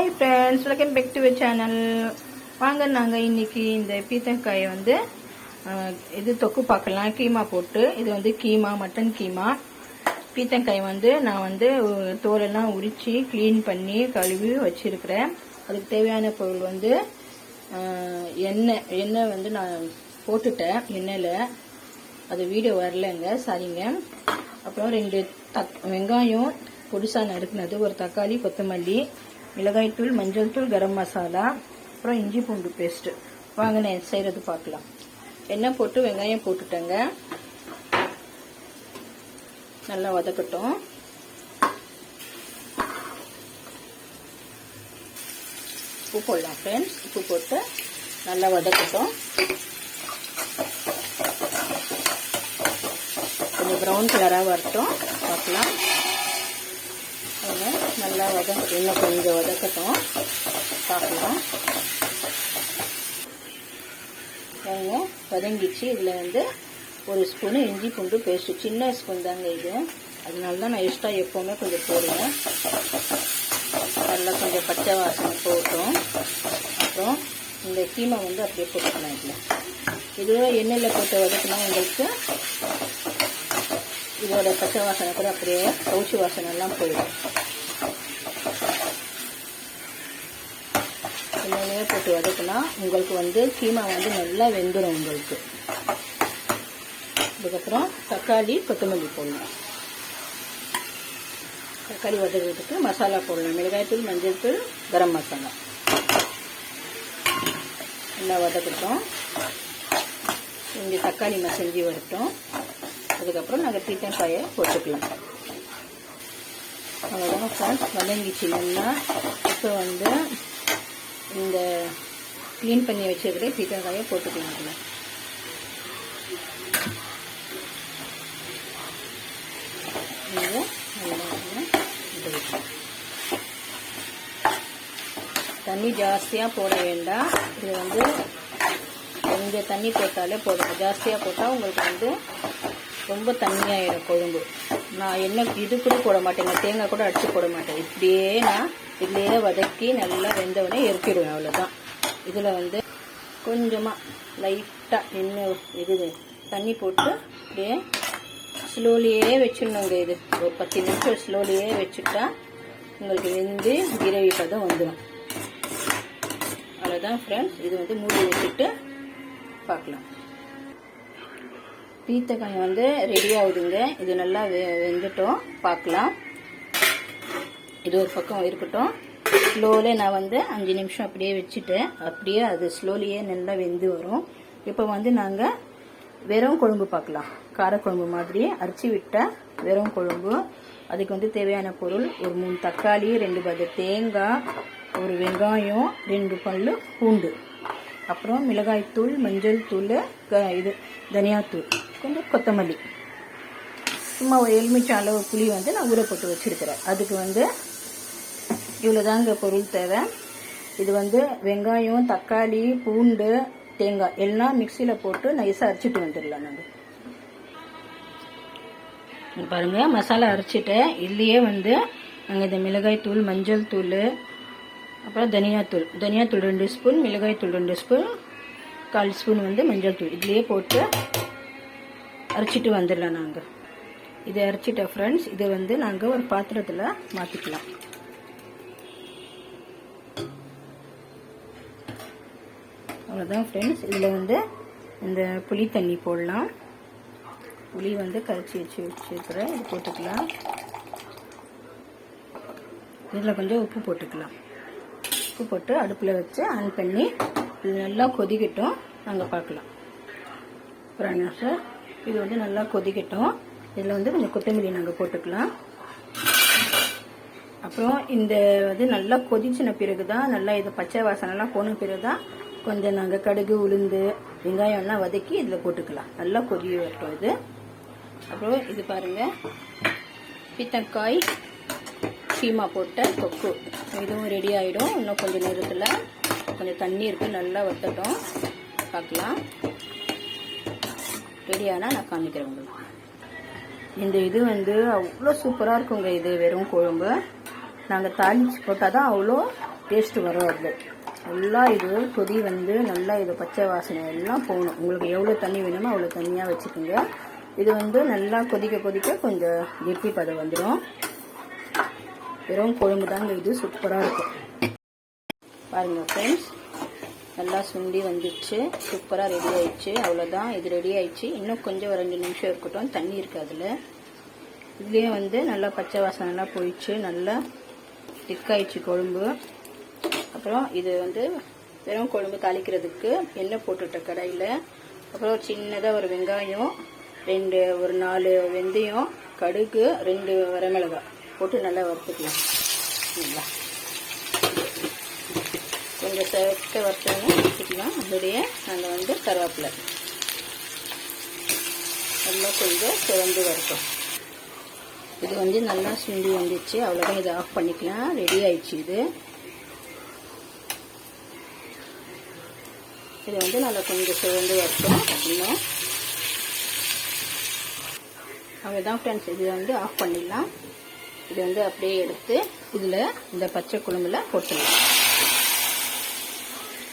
Hi friends, welcome back to channel. வாங்க, நாங்கள் இன்னைக்கு இந்த பீத்தங்காயை வந்து இது தொக்கு பார்க்கலாம், கீமா போட்டு. இது வந்து கீமா, மட்டன் கீமா. பீத்தங்காய் வந்து நான் வந்து தோலெல்லாம் உரித்து க்ளீன் பண்ணி கழுவி வச்சுருக்கிறேன். அதுக்கு தேவையான பொருள் வந்து எண்ணெய் வந்து நான் போட்டுட்டேன் எண்ணெயில். அது வீடியோ வரலைங்க, சாரிங்க. அப்புறம் 2 வெங்காயம் பொடிசாக நறுக்குனது, ஒரு தக்காளி, கொத்தமல்லி, மிளகாய்த்தூள், மஞ்சள் தூள், கரம் மசாலா, அப்புறம் இஞ்சி பூண்டு பேஸ்ட்டு. வாங்க நான் செய்கிறது பார்க்கலாம். எண்ணெய் போட்டு வெங்காயம் போட்டுட்டேங்க, நல்லா வதக்கட்டும். உப்பு போடலாம் ஃப்ரெண்ட்ஸ். உப்பு போட்டு நல்லா வதக்கட்டும். கொஞ்சம் ப்ரௌன் கலராக வரட்டும், பார்க்கலாம். நல்லா இன்னும் கொஞ்சம் வதக்கட்டும், பார்க்கலாம். வதங்கிச்சு. இதில் வந்து 1 ஸ்பூனு இஞ்சி பூண்டு பேஸ்ட்டு, சின்ன ஸ்பூன் தாங்க இது, அதனால தான் நான் எக்ஸ்ட்ரா எப்போவுமே கொஞ்சம் போடுவேன். நல்லா கொஞ்சம் பச்சை வாசனை போட்டோம். அப்புறம் இந்த கீமை வந்து அப்படியே போட்டுக்கலாம். இதில் எண்ணெயில் போட்டு வதக்கினா உங்களுக்கு இதோட பச்சை வாசனை கூட அப்படியே கவுச்சி வாசனை எல்லாம் போயிடும். எண்ணெயிலே போட்டு வதக்கினா உங்களுக்கு வந்து கீமா வந்து நல்லா வெந்துடும் உங்களுக்கு. அதுக்கப்புறம் தக்காளி, கொத்தமல்லி போடலாம். தக்காளி வதக்கிறதுக்கு மசாலா போடலாம். மிளகாய்த்தூள், மஞ்சள் தூள், கரம் மசாலா நல்லா வதக்கட்டும். இங்கே தக்காளி மசிஞ்சு வரட்டும். அதுக்கப்புறம் நாங்கள் பீத்தங்காயை போட்டுக்கலாம். அவ்வளோதான் ஃப்ரெண்ட்ஸ், வதங்கிச்சு நல்லா. இப்போ வந்து இந்த க்ளீன் பண்ணி வச்சுருக்கிற பீத்தங்காயை போட்டுக்கலாம். தண்ணி ஜாஸ்தியாக போட வேண்டாம். இது வந்து கொஞ்சம் தண்ணி போட்டாலே போதும். ஜாஸ்தியாக போட்டால் உங்களுக்கு வந்து ரொம்ப தண்ணியாகிடும் குழம்பு. நான் இது கூட போட மாட்டேங்க, தேங்காய் கூட அடித்து போட மாட்டேன். இப்படியே நான் இதுலேயே வதக்கி நல்லா வெந்தவுடனே இறக்கிடுவேன், அவ்வளோதான். இதில் வந்து கொஞ்சமாக லைட்டாக எண்ணெய் தண்ணி போட்டு அப்படியே ஸ்லோலியே வச்சிடணுங்க. இது ஒரு 10 நிமிஷம் ஸ்லோலியே வச்சுட்டா உங்களுக்கு வெந்து கிரேவி பதம் வந்துடும். அவ்வளோதான் ஃப்ரெண்ட்ஸ். இது வந்து மூடி வச்சுட்டு பார்க்கலாம். பீத்தக்காய் வந்து ரெடி ஆகுதுங்க. இது நல்லா வெந்துட்டோம், பார்க்கலாம். இது ஒரு பக்கம் இருக்கட்டும். ஸ்லோலே நான் வந்து 5 நிமிஷம் அப்படியே வச்சுட்டேன். அப்படியே அது ஸ்லோலியே நல்லா வெந்து வரும். இப்போ வந்து நாங்கள் வெறும் குழம்பு பார்க்கலாம். காரக்குழம்பு மாதிரி அரைச்சி விட்ட வெறும் குழம்பு. அதுக்கு வந்து தேவையான பொருள் ஒரு 3 தக்காளி, 2 பது தேங்காய், ஒரு வெங்காயம், 2 பல்லு பூண்டு, அப்புறம் மிளகாய்த்தூள், மஞ்சள் தூள், இது தனியாத்தூள், கொஞ்சம் கொத்தமல்லி, சும்மா ஒரு எலுமிச்சை அளவு புளி வந்து நான் ஊற போட்டு வச்சுருக்கிறேன். அதுக்கு வந்து இவ்வளோதாங்க பொருள் தேவை. இது வந்து வெங்காயம், தக்காளி, பூண்டு, தேங்காய் எல்லாம் மிக்சியில் போட்டு நைஸாக அரைச்சிட்டு வந்துடலாம். நாங்கள் பாருங்கள், மசாலா அரைச்சிட்டேன். இதுலேயே வந்து நாங்கள் இந்த மிளகாய்த்தூள், மஞ்சள் தூள், அப்புறம் தனியாத்தூள் 2 ஸ்பூன், மிளகாய்த்தூள் 2 ஸ்பூன், 1/4 ஸ்பூன் வந்து மஞ்சள் தூள் இதுலேயே போட்டு அரைச்சிட்டு வந்துடலாம். நாங்கள் இதை அரைச்சிட்டோம் ஃப்ரெண்ட்ஸ். இதை வந்து நாங்கள் ஒரு பாத்திரத்தில் மாற்றிக்கலாம். அவ்வளோதான் ஃப்ரெண்ட்ஸ். இதில் வந்து இந்த புளி தண்ணி போடலாம். புளி வந்து கரைச்சி வச்சுருக்கிறேன், இது போட்டுக்கலாம். இதில் கொஞ்சம் உப்பு போட்டுக்கலாம். உப்பு போட்டு அடுப்பில் வச்சு ஆன் பண்ணி இது நல்லா கொதிக்கட்டும், நாங்கள் பார்க்கலாம். அப்புறம் சார், இது வந்து நல்லா கொதிக்கட்டும். இதில் வந்து கொஞ்சம் கொத்தமல்லி நாங்கள் போட்டுக்கலாம். அப்புறம் இந்த வந்து நல்லா கொதிச்சின பிறகு தான், நல்லா இது பச்சை வாசனைலாம் போன பிறகு தான் கொஞ்சம் நாங்கள் கடுகு, உளுந்து, வெங்காயம்லாம் வதக்கி இதில் போட்டுக்கலாம். நல்லா கொதி வரட்டும் இது. அப்புறம் இது பாருங்கள், பீத்தங்காய் கீமா போட்ட தொக்கு இதுவும் ரெடி ஆகிடும். இன்னும் கொஞ்சம் நேரத்தில் கொஞ்சம் தண்ணி இருக்குது, நல்லா வத்தட்டும், பார்க்கலாம். ரெடியானால் நான் காமிக்கிறேன் உங்களுக்கு. இந்த இது வந்து அவ்வளோ சூப்பராக இருக்குங்க. இது வெறும் குழம்பு நாங்கள் தாளிச்சு போட்டால் தான் அவ்வளோ டேஸ்ட்டு வரும். அதில் நல்லா இது கொதி வந்து நல்லா இது பச்சை வாசனை எல்லாம் போகணும். உங்களுக்கு எவ்வளோ தண்ணி வேணுமோ அவ்வளோ தண்ணியாக வச்சுக்கோங்க. இது வந்து நல்லா கொதிக்க கொதிக்க கொஞ்சம் கெட்டி பதம் வந்துடும். வெறும் குழம்பு தாங்க இது, சூப்பராக இருக்கும். பாருங்கள் ஃப்ரெண்ட்ஸ், நல்லா சுண்டி வந்துடுச்சு, சூப்பராக ரெடி ஆயிடுச்சு. அவ்வளோதான், இது ரெடி ஆயிடுச்சு. இன்னும் கொஞ்சம் ஒரு 2 நிமிஷம் இருக்கட்டும். தண்ணி இருக்குது அதில். இதுலேயே வந்து நல்லா பச்சை வாசனைலாம் போயிடுச்சு, நல்லா திக்காயிடுச்சு குழம்பு. அப்புறம் இது வந்து வெறும் குழம்பு தாளிக்கிறதுக்கு எண்ணெய் போட்டுட்ட கடாயில். அப்புறம் சின்னதாக ஒரு வெங்காயம், ஒரு 4 வெந்தயம், கடுகு, 2 வரமிளகாய் போட்டு நல்லா வறுத்துக்கலாம். நல்லா கொஞ்சம் செவக்க வறுத்தோன்னு வச்சுக்கலாம். அப்படியே நாங்கள் வந்து கருவேப்பிலை நல்லா கொஞ்சம் சிவந்து வறுத்தோம். இது வந்து நல்லா சுண்டி வந்துச்சு. அவ்வளோதான், இதை ஆஃப் பண்ணிக்கலாம். ரெடி ஆயிடுச்சு. இது வந்து நல்லா கொஞ்சம் சிவந்து வறுத்தோம். இன்னும் அவ்வளோதான் ஃப்ரெண்ட்ஸ், இது வந்து ஆஃப் பண்ணிடலாம். இது வந்து அப்படியே எடுத்து இதில் இந்த பச்சை குழம்புல போட்டுடலாம்.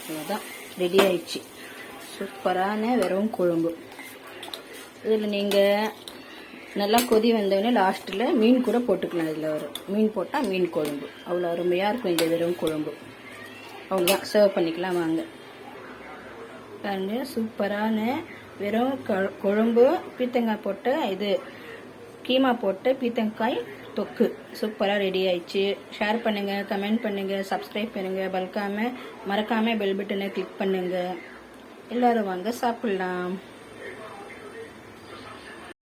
அவ்வளோதான், ரெடி ஆயிடுச்சு. சூப்பரான வெறும் குழம்பு. இதில் நீங்கள் நல்லா கொதி வந்தோடனே லாஸ்ட்டில் மீன் கூட போட்டுக்கலாம். இதில் வரும் மீன் போட்டால் மீன் குழம்பு அவ்வளோ அருமையாக இருக்கும் இந்த வெறும் குழம்பு. அவ்வளோதான், சர்வ் பண்ணிக்கலாம் வாங்க. பாருங்க, சூப்பரான வெறும் குழம்பு, பீத்தங்காய் போட்டு இது கீமா போட்டு பீத்தங்காய் தொக்கு சூப்பராக ரெடி ஆயிடுச்சு. ஷேர் பண்ணுங்கள், கமெண்ட் பண்ணுங்கள், சப்ஸ்கிரைப் பண்ணுங்கள், மறக்காமல் பெல் பட்டனை கிளிக் பண்ணுங்கள். எல்லோரும் வாங்க சாப்பிட்லாம்.